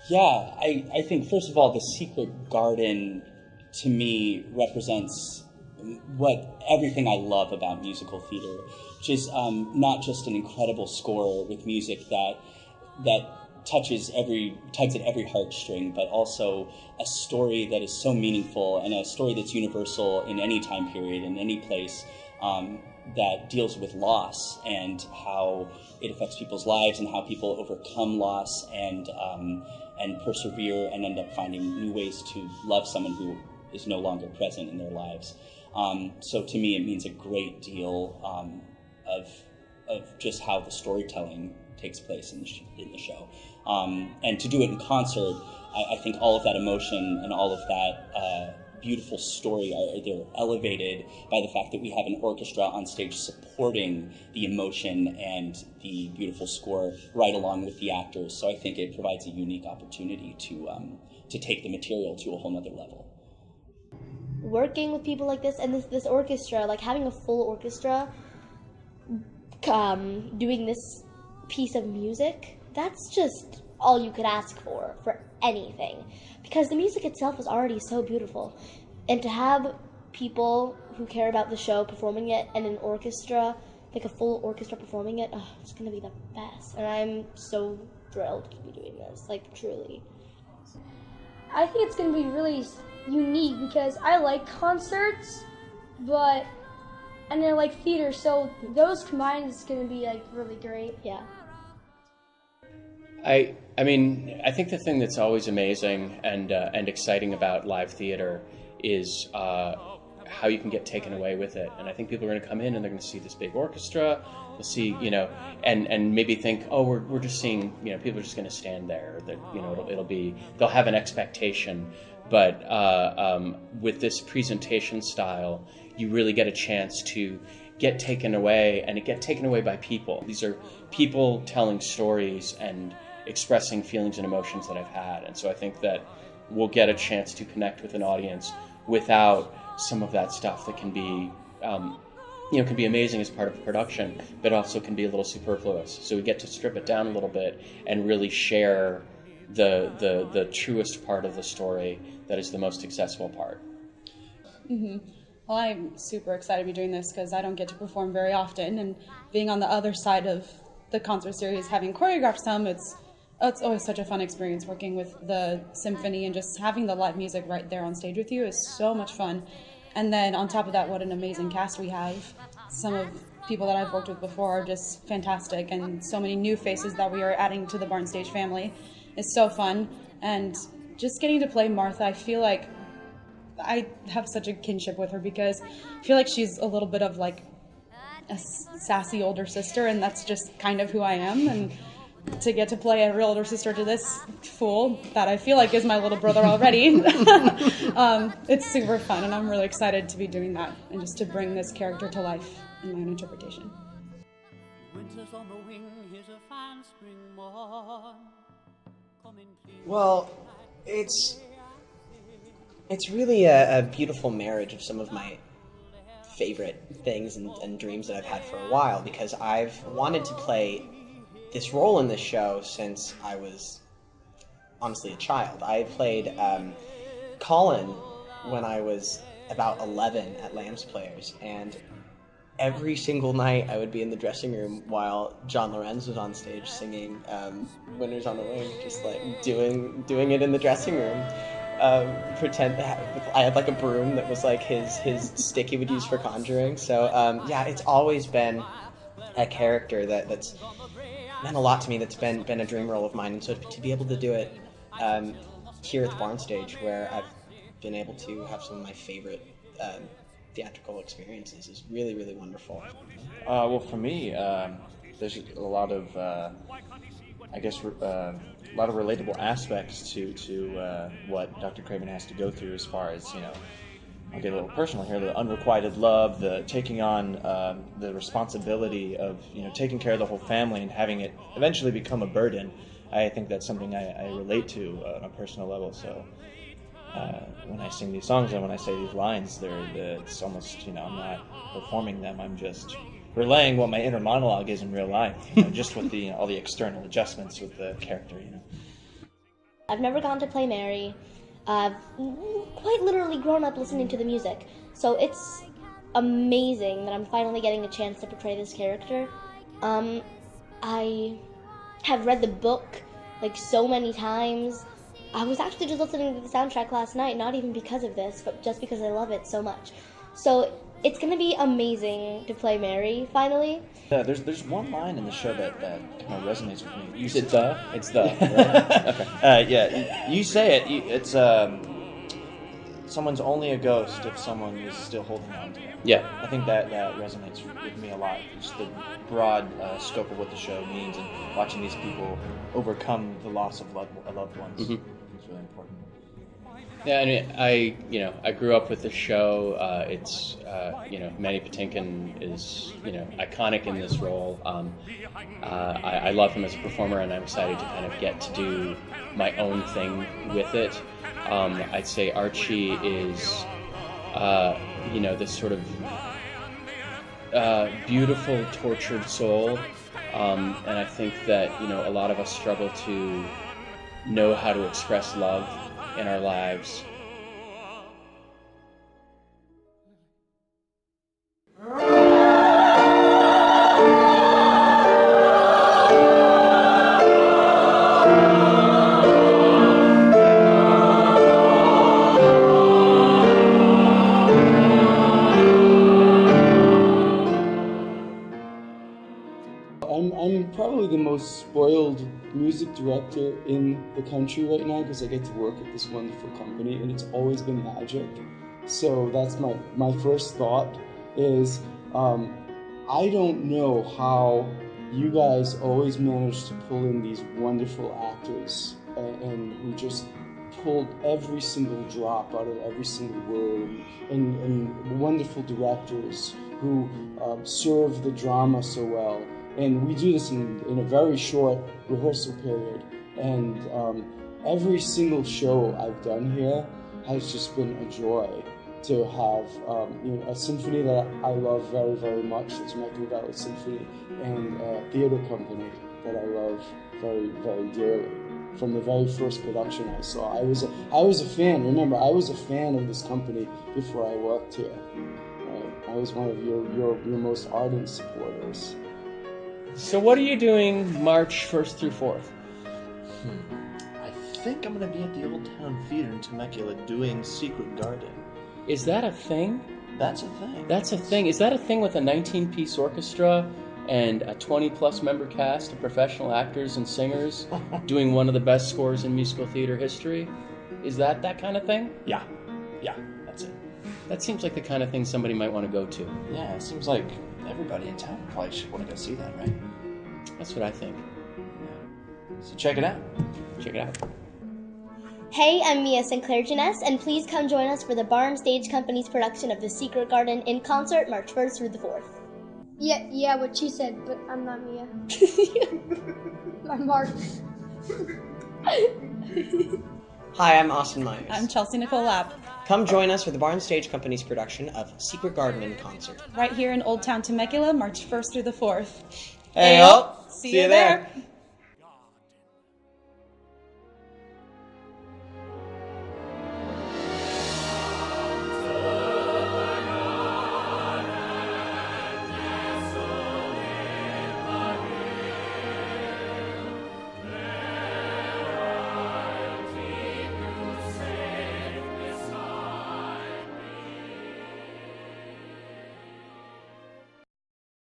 Yeah, I think, first of all, the Secret Garden, to me, represents everything I love about musical theater, which is not just an incredible score with music that tugs at every heartstring, but also a story that is so meaningful and a story that's universal in any time period, in any place, that deals with loss and how it affects people's lives and how people overcome loss and persevere and end up finding new ways to love someone who is no longer present in their lives. So to me, it means a great deal of just how the storytelling takes place in the show. And to do it in concert, I think all of that emotion and all of that beautiful story they're elevated by the fact that we have an orchestra on stage supporting the emotion and the beautiful score right along with the actors. So I think it provides a unique opportunity to take the material to a whole nother level. Working with people like this and this orchestra, like having a full orchestra doing this piece of music, that's just all you could ask for anything, because the music itself is already so beautiful, and to have people who care about the show performing it and an orchestra, like a full orchestra performing it, it's gonna be the best, and I'm so thrilled to be doing this, like truly. I think it's gonna be really unique because I like concerts, and I like theater, so those combined is gonna be like really great. Yeah. I mean, I think the thing that's always amazing and exciting about live theater is how you can get taken away with it. And I think people are going to come in and they're going to see this big orchestra. They'll see, and maybe think, oh, we're just seeing, people are just going to stand there. That they'll have an expectation. But with this presentation style, you really get a chance to get taken away, and get taken away by people. These are people telling stories and expressing feelings and emotions that I've had. And so I think that we'll get a chance to connect with an audience without some of that stuff that can be, can be amazing as part of a production, but also can be a little superfluous. So we get to strip it down a little bit and really share the truest part of the story that is the most accessible part. Mm-hmm. Well, I'm super excited to be doing this because I don't get to perform very often, and being on the other side of the concert series, having choreographed some, it's always such a fun experience working with the symphony, and just having the live music right there on stage with you is so much fun. And then on top of that, what an amazing cast we have. Some of people that I've worked with before are just fantastic, and so many new faces that we are adding to the Barn Stage family is so fun. And just getting to play Martha, I feel like I have such a kinship with her because I feel like she's a little bit of like a sassy older sister, and that's just kind of who I am. And to get to play a real older sister to this fool that I feel like is my little brother already, it's super fun, and I'm really excited to be doing that and just to bring this character to life in my own interpretation. Winter's on the wing, here's a fine spring morn. Well, it's really a beautiful marriage of some of my favorite things and dreams that I've had for a while, because I've wanted to play this role in this show since I was honestly a child. I played Colin when I was about 11 at Lambs Players, and every single night I would be in the dressing room while John Lorenz was on stage singing Winter's on the Wing, just like doing it in the dressing room. Pretend I had like a broom that was like his stick he would use for conjuring. So it's always been a character that's meant a lot to me, that's been a dream role of mine. And so to be able to do it here at the Barn Stage, where I've been able to have some of my favorite theatrical experiences, is really, really wonderful. Well, for me, there's a lot of, a lot of relatable aspects to what Dr. Craven has to go through, as far as, I'll get a little personal here, the unrequited love, the taking on the responsibility of, taking care of the whole family and having it eventually become a burden. I think that's something I relate to on a personal level. So when I sing these songs and when I say these lines, it's almost, I'm not performing them. I'm just relaying what my inner monologue is in real life, just with all the external adjustments with the character. I've never gone to play Mary. I've quite literally grown up listening to the music. So it's amazing that I'm finally getting a chance to portray this character. I have read the book like so many times. I was actually just listening to the soundtrack last night, not even because of this, but just because I love it so much. So it's going to be amazing to play Mary, finally. Yeah, there's one line in the show that kind of resonates with me. You said the? It's the, right? Okay. Yeah, you say it. It's someone's only a ghost if someone is still holding on to them. Yeah. I think that resonates with me a lot. Just the broad scope of what the show means and watching these people overcome the loss of loved ones is really important. Yeah, I mean, I grew up with the show. It's, Manny Patinkin is, iconic in this role. I love him as a performer, and I'm excited to kind of get to do my own thing with it. I'd say Archie is, this sort of beautiful, tortured soul. And I think that, a lot of us struggle to know how to express love in our lives. I'm probably the most spoiled music director in the country right now because I get to work at this wonderful company and it's always been magic. So that's my first thought is I don't know how you guys always manage to pull in these wonderful actors and who just pulled every single drop out of every single word and wonderful directors who serve the drama so well. And we do this in a very short rehearsal period. And every single show I've done here has just been a joy to have a symphony that I love very, very much, the Temecula Valley Symphony, and a theater company that I love very, very dearly. From the very first production I saw, I was a fan. Remember, I was a fan of this company before I worked here. Right? I was one of your most ardent supporters. So what are you doing March 1st through 4th? I think I'm going to be at the Old Town Theater in Temecula doing Secret Garden. Is that a thing? That's a thing. That's a thing. Is that a thing with a 19-piece orchestra and a 20-plus member cast of professional actors and singers doing one of the best scores in musical theater history? Is that kind of thing? Yeah, that's it. That seems like the kind of thing somebody might want to go to. Yeah, it seems like everybody in town probably should want to go see that, right? That's what I think. Yeah. So check it out. Check it out. Hey, I'm Mia Sinclair Janess, and please come join us for the Barn Stage Company's production of The Secret Garden in concert March 1st through the 4th. Yeah, what she said, but I'm not Mia. I'm Mark. Hi, I'm Austin Myers. I'm Chelsea Nicole Lapp, Come join us for the Barn Stage Company's production of Secret Garden in concert. right here in Old Town Temecula, March 1st through the 4th. Hey, See you there.